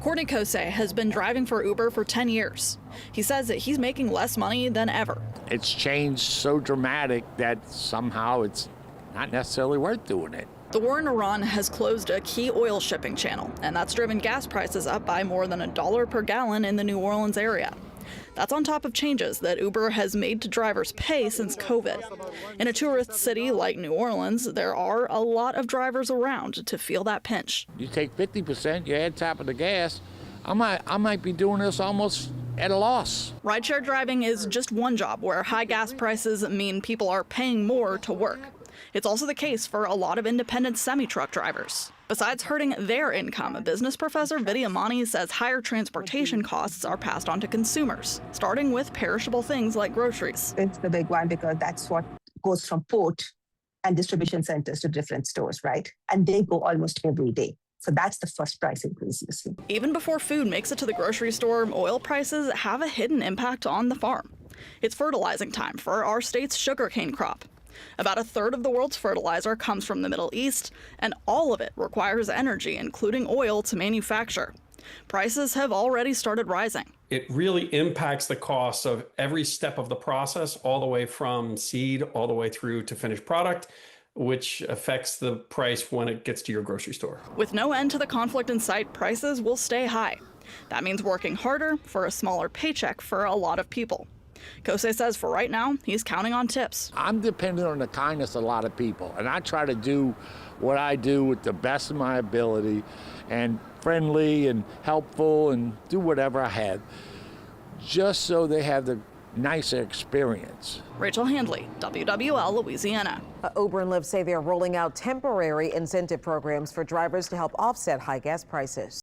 Courtney Kosei has been driving for Uber for 10 years. He says that he's making less money than ever. It's changed so dramatic that somehow it's not necessarily worth doing it. The war in Iran has closed a key oil shipping channel, and that's driven gas prices up by more than $1 per gallon in the New Orleans area. That's on top of changes that Uber has made to drivers' pay since COVID. In a tourist city like New Orleans, there are a lot of drivers around to feel that pinch. You take 50%, you add top of the gas, I might be doing this almost at a loss. Rideshare driving is just one job where high gas prices mean people are paying more to work. It's also the case for a lot of independent semi-truck drivers. Besides hurting their income, business professor Vidya Mani says higher transportation costs are passed on to consumers, starting with perishable things like groceries. It's the big one because that's what goes from port and distribution centers to different stores, right? And they go almost every day. So that's the first price increase you see. Even before food makes it to the grocery store, oil prices have a hidden impact on the farm. It's fertilizing time for our state's sugarcane crop. About a third of the world's fertilizer comes from the Middle East, and all of it requires energy, including oil, to manufacture. Prices have already started rising. It really impacts the cost of every step of the process, all the way from seed all the way through to finished product, which affects the price when it gets to your grocery store. With no end to the conflict in sight, prices will stay high. That means working harder for a smaller paycheck for a lot of people. Kosei says for right now, he's counting on tips. I'm dependent on the kindness of a lot of people, and I try to do what I do with the best of my ability and friendly and helpful and do whatever I have, just so they have the nicer experience. Rachel Handley, WWL, Louisiana. Uber and Lyft say they're rolling out temporary incentive programs for drivers to help offset high gas prices.